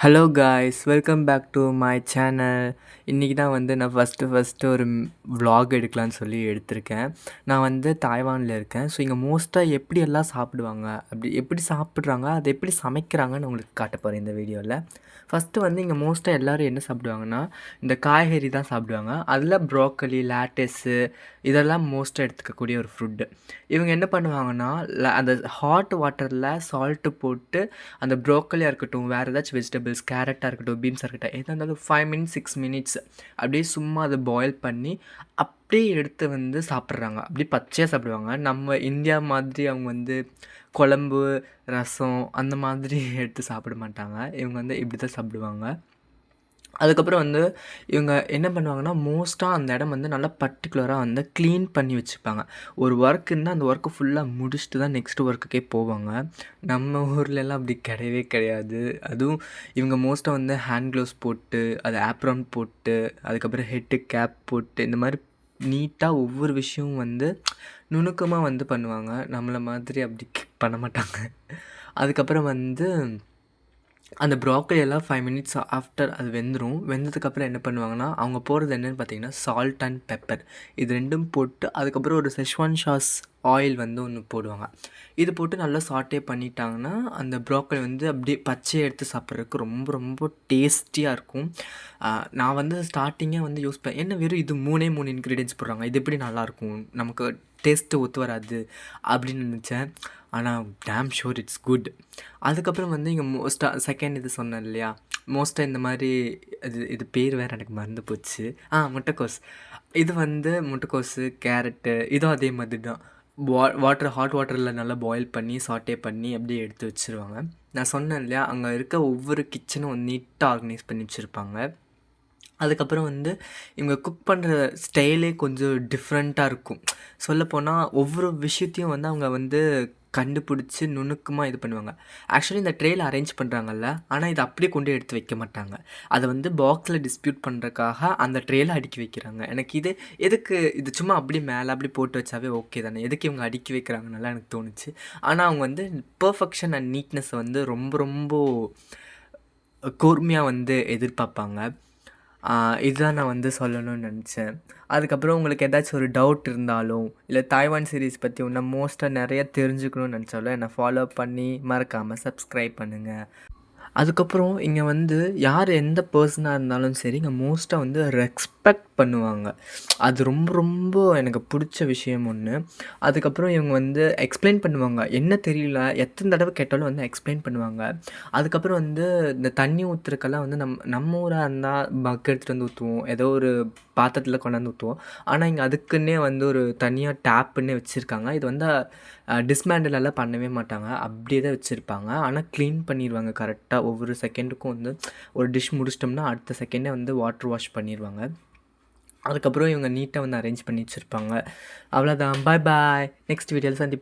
Hello guys, welcome back to my channel. இன்றைக்கி தான் வந்து நான் ஃபஸ்ட்டு ஒரு vlog எடுக்கலான்னு சொல்லி எடுத்திருக்கேன். நான் வந்து தாய்வானில் இருக்கேன். ஸோ இங்கே மோஸ்ட்டாக எப்படியெல்லாம் சாப்பிடுவாங்க, அப்படி எப்படி சாப்பிட்றாங்க, அதை எப்படி சமைக்கிறாங்கன்னு உங்களுக்கு காட்ட போகிறேன் இந்த வீடியோவில். ஃபஸ்ட்டு வந்து இங்கே மோஸ்ட்டாக எல்லோரும் என்ன சாப்பிடுவாங்கன்னா, இந்த காய்கறி தான் சாப்பிடுவாங்க. அதில் ப்ரோக்கலி, லேட்டஸு இதெல்லாம் மோஸ்ட்டாக எடுத்துக்கக்கூடிய ஒரு ஃபுட்டு. இவங்க என்ன பண்ணுவாங்கன்னா, அந்த ஹாட் வாட்டரில் சால்ட்டு போட்டு அந்த ப்ரோக்கலியாக இருக்கட்டும், வேறு ஏதாச்சும் வெஜிடபிள்ஸ், கேரட்டாக இருக்கட்டும், பீன்ஸாக இருக்கட்டும், எதாக இருந்தாலும் 5 மினிட்ஸ் 6 மினிட்ஸ் அப்படியே சும்மா அதை பாயில் பண்ணி அப்படியே எடுத்து வந்து சாப்பிட்றாங்க. அப்படியே பச்சையாக சாப்பிடுவாங்க. நம்ம இந்தியா மாதிரி அவங்க வந்து குழம்பு, ரசம் அந்த மாதிரி எடுத்து சாப்பிட மாட்டாங்க. இவங்க வந்து இப்படி தான் சாப்பிடுவாங்க. அதுக்கப்புறம் வந்து இவங்க என்ன பண்ணுவாங்கன்னா, மோஸ்ட்டாக அந்த இடம் வந்து நல்லா பர்ட்டிகுலராக வந்து க்ளீன் பண்ணி வச்சுப்பாங்க. ஒரு ஒர்க் இருந்தால் அந்த ஒர்க்கு ஃபுல்லாக முடிச்சுட்டு தான் நெக்ஸ்ட் ஒர்க்குக்கே போவாங்க. நம்ம ஊர்லலாம் அப்படி கிடையவே கிடையாது. அதுவும் இவங்க மோஸ்ட்டாக வந்து ஹேண்ட் க்ளவுஸ் போட்டு, அது ஆப்ரான் போட்டு, அதுக்கப்புறம் ஹெட்டு கேப் போட்டு, இந்த மாதிரி நீட்டாக ஒவ்வொரு விஷயமும் வந்து நுணுக்கமாக வந்து பண்ணுவாங்க. நம்மளை மாதிரி அப்படி பண்ண மாட்டாங்க. அதுக்கப்புறம் வந்து அந்த ப்ரோக்கலி எல்லாம் 5 மினிட்ஸ் ஆஃப்டர் அது வெந்துடும். வெந்ததுக்கப்புறம் என்ன பண்ணுவாங்கன்னா, அவங்க போடுறது என்னென்னு பார்த்தீங்கன்னா, சால்ட் அண்ட் பெப்பர் இது 2ம் போட்டு, அதுக்கப்புறம் ஒரு செஷ்வான் சாஸ் ஆயில் வந்து ஒன்று போடுவாங்க. இது போட்டு நல்லா சாட்டே பண்ணிட்டாங்கன்னா, அந்த ப்ரோக்கலி வந்து அப்படியே பச்சையை எடுத்து சாப்பிட்றதுக்கு ரொம்ப ரொம்ப டேஸ்டியாக இருக்கும். நான் வந்து ஸ்டார்டிங்கே வந்து யோசிப்பேன், என்ன வெறும் இது 3 இன்க்ரீடியன்ட்ஸ் போடுறாங்க, இது எப்படி நல்லாயிருக்கும், நமக்கு டேஸ்ட்டு ஒத்து வராது அப்படின்னு நினச்சேன். ஆனால் டேம் ஷூர் இட்ஸ் குட். அதுக்கப்புறம் வந்து இங்கே மோஸ்ட்டாக செகண்ட் இது சொன்னேன் இல்லையா, மோஸ்ட்டாக இந்த மாதிரி இது பேர் வேறு எனக்கு மறந்து போச்சு. முட்டைக்கோஸ். இது வந்து முட்டைக்கோஸு, கேரட்டு இதுவும் அதே மாதிரி தான். ஹாட் வாட்டரில் நல்லா பாயில் பண்ணி சாட்டே பண்ணி அப்படியே எடுத்து வச்சுருவாங்க. நான் சொன்னேன் இல்லையா, அங்கே இருக்க ஒவ்வொரு கிச்சனும் நீட்டாக ஆர்கனைஸ் பண்ணி வச்சுருப்பாங்க. அதுக்கப்புறம் வந்து இவங்க குக் பண்ணுற ஸ்டைலே கொஞ்சம் டிஃப்ரெண்ட்டாக இருக்கும். சொல்லப்போனால் ஒவ்வொரு விஷயத்தையும் வந்து அவங்க வந்து கண்டுபிடிச்சி நுணுக்கமாக இது பண்ணுவாங்க. ஆக்சுவலி இந்த ட்ரேயில் அரேஞ்ச் பண்ணுறாங்கல்ல, ஆனால் இதை அப்படியே கொண்டு எடுத்து வைக்க மாட்டாங்க. அதை வந்து பாக்ஸில் டிஸ்ட்ரிபியூட் பண்ணுறக்காக அந்த ட்ரேயில் அடுக்கி வைக்கிறாங்க. எனக்கு இது எதுக்கு, இது சும்மா அப்படி மேலே அப்படி போட்டு வச்சாவே ஓகே தானே, எதுக்கு இவங்க அடுக்கி வைக்கிறாங்கன்னெல்லாம் எனக்கு தோணுச்சு. ஆனால் அவங்க வந்து பெர்ஃபெக்ஷன் அண்ட் நீட்னஸை வந்து ரொம்ப ரொம்ப கூர்மையாக வந்து எதிர்பார்ப்பாங்க. இதுதான் நான் வந்து சொல்லணும்னு நினச்சேன். அதுக்கப்புறம் உங்களுக்கு ஏதாச்சும் ஒரு டவுட் இருந்தாலும், இல்லை தாய்வான் சீரீஸ் பற்றி இன்னும் மோஸ்ட்டாக நிறைய தெரிஞ்சுக்கணும்னு நினச்சாலும் என்னை ஃபாலோ பண்ணி மறக்காமல் சப்ஸ்கிரைப் பண்ணுங்கள். அதுக்கப்புறம் இங்கே வந்து யார் எந்த பர்சனாக இருந்தாலும் சரி, இங்கே மோஸ்ட்டாக வந்து ரெஸ்பெக்ட் பண்ணுவாங்க. அது ரொம்ப ரொம்ப எனக்கு பிடிச்ச விஷயம் ஒன்று. அதுக்கப்புறம் இவங்க வந்து எக்ஸ்பிளைன் பண்ணுவாங்க. என்ன தெரியல எத்தனை தடவை கேட்டாலும் வந்து எக்ஸ்பிளைன் பண்ணுவாங்க. அதுக்கப்புறம் வந்து இந்த தண்ணி ஊற்றுறக்கெல்லாம் வந்து நம்ம ஊராக இருந்தால் மக் எடுத்துகிட்டு வந்து ஊற்றுவோம், ஏதோ ஒரு பாத்திரத்தில் கொண்டாந்து ஊற்றுவோம். ஆனால் இங்கே அதுக்குன்னே வந்து ஒரு தனியாக டேப்புன்னே வச்சுருக்காங்க. இது வந்து டிஸ்மேண்டில் எல்லாம் பண்ணவே மாட்டாங்க, அப்படியே தான் வச்சுருப்பாங்க. ஆனால் க்ளீன் பண்ணிடுவாங்க கரெக்டாக. ஒவ்வொரு செகண்டுக்கும் வந்து ஒரு டிஷ் முடிச்சிட்டோம்னா அடுத்த செகண்டே வந்து வாட்டர் வாஷ் பண்ணிடுவாங்க. அதுக்கப்புறம் இவங்க நீட்டாக வந்து அரேஞ்ச் பண்ணி வச்சுருப்பாங்க. அவ்வளோதான். பாய் பாய். நெக்ஸ்ட் வீடியோவில் சந்திப்போம்.